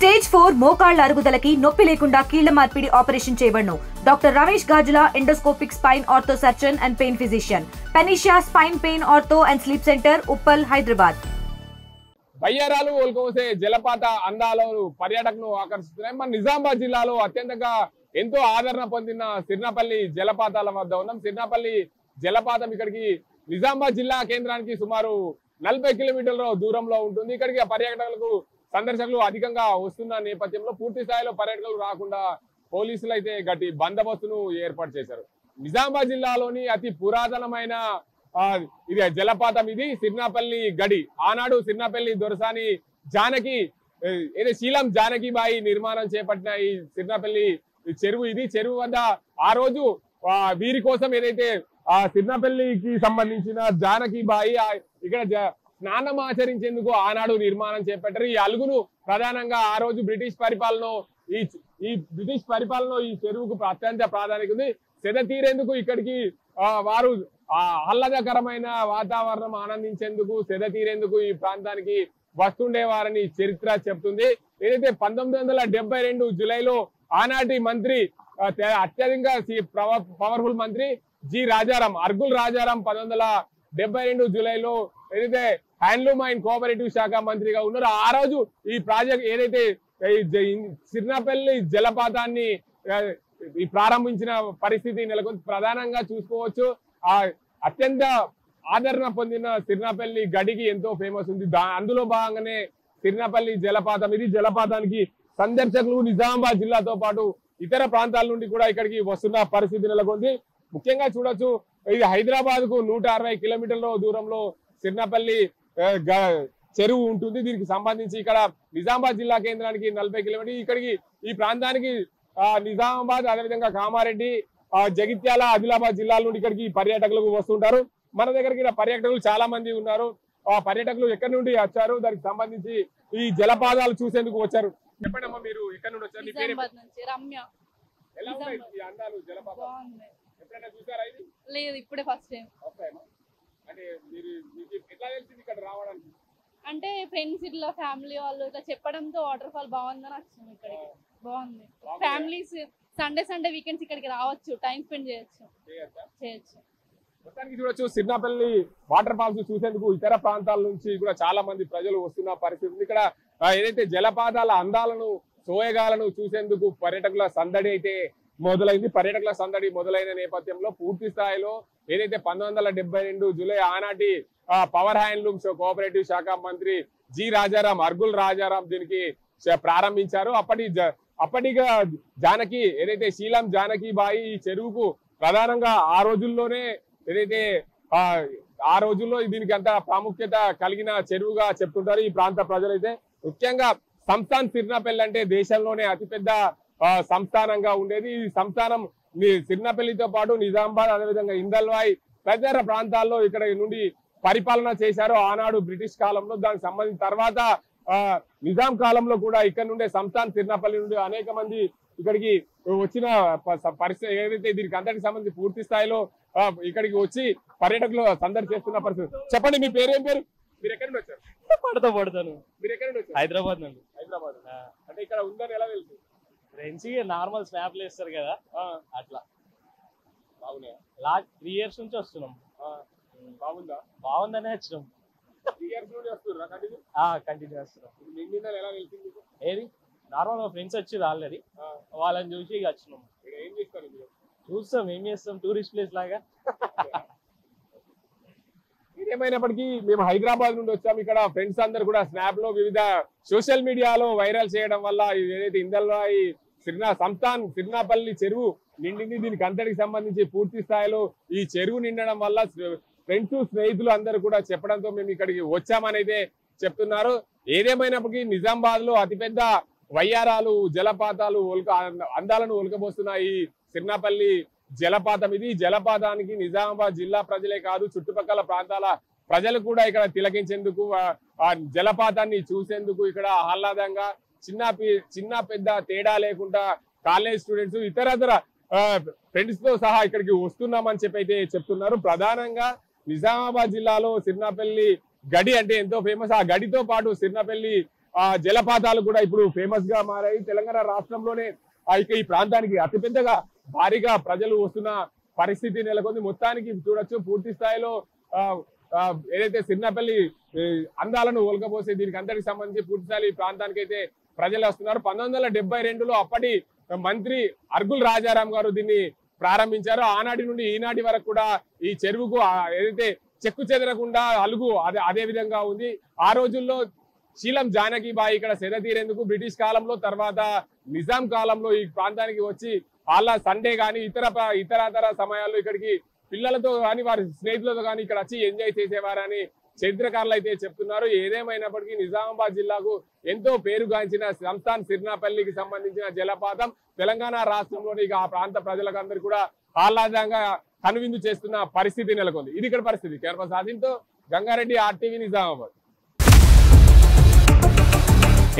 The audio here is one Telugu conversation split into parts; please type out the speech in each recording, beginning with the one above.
స్టేజ్ 4 మోకాళ్ల అరుగుదలకి నొప్పి లేకుండా కీళ్ల మార్పిడి ఆపరేషన్ చేయబడును. Doctor Ramesh Gajula, endoscopic spine ortho surgeon and pain physician, పెనిషియా spine pain ortho and sleep centre, Uppal, Hyderabad. వయ్యారాలు ఒలుకోసే జలపాత అందాలు పర్యాటకులను ఆకర్షిస్తున్నాయి. మన నిజామాబాద్ జిల్లాలో అత్యంతగా ఎంతో ఆదరణ పొందిన సిర్నాపల్లి జలపాతాల వద్ద ఉన్నాం. సిర్నాపల్లి జలపాతం ఇక్కడికి నిజామాబాద్ జిల్లా కేంద్రానికి సుమారు 40 కిలోమీటర్ల దూరంలో ఉంటుంది. ఇక్కడికి పర్యాటకులకు సందర్శకులు అధికంగా వస్తున్న నేపథ్యంలో పూర్తి స్థాయిలో పర్యాటకులు రాకుండా పోలీసులు అయితే గట్టి బందోబస్తును ఏర్పాటు చేశారు. నిజామాబాద్ జిల్లాలోని అతి పురాతనమైన ఇది జలపాతం. ఇది సిర్నాపల్లి గడి. ఆనాడు సిర్నాపల్లి దొరసాని జానకి శీలం జానకిబాయి నిర్మాణం చేపట్టిన ఈ సిర్నాపల్లి చెరువు. ఇది చెరువు వద్ద ఆ రోజు వీరి కోసం ఏదైతే సిర్నాపల్లికి సంబంధించిన జానకిబాయి ఇక్కడ స్నానం ఆచరించేందుకు ఆనాడు నిర్మాణం చేపట్టారు. ఈ అలుగును ప్రధానంగా ఆ రోజు బ్రిటిష్ పరిపాలనలో ఈ చెరువుకు అత్యంత ప్రాధాన్యత ఉంది. సెద తీరేందుకు ఇక్కడికి వారు ఆహ్లాదకరమైన వాతావరణం ఆనందించేందుకు, సెద తీరేందుకు ఈ ప్రాంతానికి వస్తుండేవారని చరిత్ర చెప్తుంది. ఏదైతే 1972 జూలైలో ఆనాటి మంత్రి అత్యధిక పవర్ఫుల్ మంత్రి జి రాజారాం, అర్గుల్ రాజారాం 1972 జూలైలో ఏదైతే హ్యాండ్లూమ్ అండ్ కోఆపరేటివ్ శాఖ మంత్రిగా ఉన్నారో ఆ రోజు ఈ ప్రాజెక్ట్ ఏదైతే సిర్నాపల్లి జలపాతాన్ని ప్రారంభించిన పరిస్థితి నెలకొంది. ప్రధానంగా చూసుకోవచ్చు అత్యంత ఆదరణ పొందిన సిర్నాపల్లి గడికి ఎంతో ఫేమస్ ఉంది. అందులో భాగంగానే సిర్నాపల్లి జలపాతం. ఇది జలపాతానికి సందర్శకులు నిజామాబాద్ జిల్లాతో పాటు ఇతర ప్రాంతాల నుండి కూడా ఇక్కడికి వస్తున్న పరిస్థితి నెలకొంది. ముఖ్యంగా చూడొచ్చు, ఇది హైదరాబాద్ కు 160 కిలోమీటర్ల దూరంలో సిర్నాపల్లి చెరువు ఉంటుంది. దీనికి సంబంధించి ఇక్కడ నిజామాబాద్ జిల్లా కేంద్రానికి 40 కిలోమీటర్లు. ఇక్కడికి ఈ ప్రాంతానికి నిజామాబాద్, అదేవిధంగా కామారెడ్డి, జగిత్యాల, ఆదిలాబాద్ జిల్లాల నుండి ఇక్కడికి పర్యాటకులకు వస్తుంటారు. మన దగ్గరికి పర్యాటకులు చాలా మంది ఉన్నారు. ఆ పర్యాటకులు ఎక్కడి నుండి వచ్చారు, దానికి సంబంధించి ఈ జలపాతాలు చూసేందుకు వచ్చారు. చెప్పండి అమ్మా, మీరు ఎక్కడి నుండి వచ్చారు? ఎలా ఉన్నాయి ఈ అందాలు జలపాతం? ఎప్పుడైనా చూసారా ఇది? లేదు, ఇప్పుడే ఫస్ట్ టైం. అంటే మీకు ఎట్లా తెలిసింది ఇక్కడ రావడానికి? అంటే ఫ్రెండ్స్ ఇట్లా ఫ్యామిలీ వాళ్ళు ఇట్లా చెప్పడంతో వాటర్ ఫాల్ బాగుందని వచ్చాము ఇక్కడికి. బాగుంది. ఫ్యామిలీస్ సండే వీకెండ్స్ ఇక్కడికి రావచ్చు, టైం స్పెండ్ చేయొచ్చు. మొత్తానికి చూడొచ్చు, సిర్నాపల్లి వాటర్ ఫాల్స్ చూసేందుకు ఇతర ప్రాంతాల నుంచి కూడా చాలా మంది ప్రజలు వస్తున్న పరిస్థితి. ఇక్కడ ఏదైతే జలపాతాల అందాలను, సోయగాలను చూసేందుకు పర్యాటకుల సందడి అయితే మొదలైంది. పర్యాటకుల సందడి మొదలైన నేపథ్యంలో పూర్తి స్థాయిలో ఏదైతే 1972 జూలై ఆనాటి పవర్ హ్యాండ్లూమ్స్ కోఆపరేటివ్ శాఖ మంత్రి జి రాజారాం, అర్గుల్ రాజారాం దీనికి ప్రారంభించారు. అప్పటిగా జానకి ఏదైతే శీలం జానకిబాయి ఈ చెరువుకు ప్రధానంగా ఆ రోజుల్లోనే ఏదైతే ఆ రోజుల్లో దీనికి అంత ప్రాముఖ్యత కలిగిన చెరువుగా చెప్తుంటారు ఈ ప్రాంత ప్రజలైతే. ముఖ్యంగా సంస్థాన్ సిర్నాపల్లి అంటే దేశంలోనే అతిపెద్ద సంస్థానంగా ఉండేది. ఈ సంస్థానం సిర్నాపల్లితో పాటు నిజామాబాద్, అదేవిధంగా ఇందల్వాయి తదితర ప్రాంతాల్లో ఇక్కడ నుండి పరిపాలన చేశారు ఆనాడు బ్రిటిష్ కాలంలో. దానికి సంబంధించిన తర్వాత నిజాం కాలంలో కూడా ఇక్కడ నుండే సంస్థాన్ సిర్నాపల్లి నుండి అనేక మంది ఇక్కడికి వచ్చిన పరిస్థితి ఏదైతే దీనికి అంతటికి సంబంధించి పూర్తి స్థాయిలో ఇక్కడికి వచ్చి పర్యాటకులు సందడి చేస్తున్న పరిస్థితి. చెప్పండి, మీ పేరు ఏం పేరు? మీరు ఎక్కడి నుండి వచ్చారు? పడతాను. మీరు ఎక్కడి నుండి వచ్చారు? హైదరాబాద్ నుండి. హైదరాబాద్. అంటే ఇక్కడ ఉందని ఎలా తెలుసు? ఫ్రెండ్స్ నార్మల్ స్నాప్లు వేస్తారు కదా, అట్లా. బాగున్నాయా? లాస్ట్ 3 years నుంచి వస్తున్నాం. బాగుందా? బాగుందనే వచ్చినాం. 3 years నుండి వస్తున్నా కంటిన్యూ వస్తున్నాం. ఎలా తెలిసింది? ఏది నార్మల్ ఫ్రెండ్స్ వచ్చి ఆల్రెడీ, వాళ్ళని చూసి ఇక వచ్చినాం. ఏం చేస్తారు? చూస్తాం, ఏం చేస్తాం, టూరిస్ట్ ప్లేస్ లాగా. ఏమైనప్పటికీ మేము హైదరాబాద్ నుండి వచ్చాము. ఇక్కడ ఫ్రెండ్స్ అందరు కూడా స్నాప్ లో వివిధ సోషల్ మీడియాలో వైరల్ చేయడం వల్ల ఏదైతే ఇందల్వాయి సంస్థాన్ సిర్నాపల్లి చెరువు నిండింది. దీనికి అంతటికి సంబంధించి పూర్తి స్థాయిలో ఈ చెరువు నిండడం వల్ల ఫ్రెండ్స్, స్నేహితులు అందరూ కూడా చెప్పడంతో మేము ఇక్కడికి వచ్చామని అయితే చెప్తున్నారు. ఏదేమైనప్పటికీ నిజామాబాద్ లో అతిపెద్ద వయ్యారాలు, జలపాతాలు అందాలను ఒలకబోస్తున్న ఈ సిర్నాపల్లి జలపాతం. ఇది జలపాతానికి నిజామాబాద్ జిల్లా ప్రజలే కాదు, చుట్టుపక్కల ప్రాంతాల ప్రజలు కూడా ఇక్కడ తిలకించేందుకు, ఆ జలపాతాన్ని చూసేందుకు ఇక్కడ ఆహ్లాదంగా చిన్న పెద్ద తేడా లేకుండా కాలేజ్ స్టూడెంట్స్, ఇతరతర ఫ్రెండ్స్ తో సహా ఇక్కడికి వస్తున్నామని చెప్పి అయితే చెప్తున్నారు. ప్రధానంగా నిజామాబాద్ జిల్లాలో సిర్నాపల్లి గడి అంటే ఎంతో ఫేమస్. ఆ గడితో పాటు సిర్నాపల్లి జలపాతాలు కూడా ఇప్పుడు ఫేమస్ గా మారాయి. తెలంగాణ రాష్ట్రంలోనే ఇక ఈ ప్రాంతానికి అతిపెద్దగా భారీగా ప్రజలు వస్తున్న పరిస్థితి నెలకొంది. మొత్తానికి చూడొచ్చు పూర్తి స్థాయిలో ఏదైతే సిర్నాపల్లి అందాలను ఒలకబోసే దీనికి అంతటికి సంబంధించి పూర్తి స్థాయి ఈ ప్రాంతానికి అయితే ప్రజలు వస్తున్నారు. 1972లో అప్పటి మంత్రి అర్గుల్ రాజారాం గారు దీన్ని ప్రారంభించారు. ఆనాటి నుండి ఈనాటి వరకు కూడా ఈ చెరువుకు ఏదైతే చెక్కు చెదరకుండా అలుగు అదే విధంగా ఉంది. ఆ రోజుల్లో శీలం జానకిబాయి ఇక్కడ సేద తీరేందుకు బ్రిటిష్ కాలంలో తర్వాత నిజాం కాలంలో ఈ ప్రాంతానికి వచ్చి వాళ్ళ సండే కానీ ఇతర సమయాల్లో ఇక్కడికి పిల్లలతో కానీ వారి స్నేహితులతో కానీ ఇక్కడ వచ్చి ఎంజాయ్ చేసేవారని చరిత్రకారులు అయితే చెప్తున్నారు. ఏదేమైనప్పటికీ నిజామాబాద్ జిల్లాకు ఎంతో పేరుగాంచిన సంస్థాన్ సిర్నాపల్లికి సంబంధించిన జలపాతం తెలంగాణ రాష్ట్రంలోని ఆ ప్రాంత ప్రజలకు అందరికీ కూడా ఆహ్లాదంగా కనువిందు చేస్తున్న పరిస్థితి నెలకొంది. ఇది ఇక్కడ పరిస్థితి. కెమెరా సాధింతో గంగారెడ్డి, RTV నిజామాబాద్.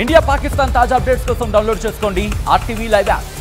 ఇండియా పాకిస్తాన్ తాజా అప్డేట్స్ కోసం డౌన్లోడ్ చేసుకోండి RTV లైవ్ యాప్.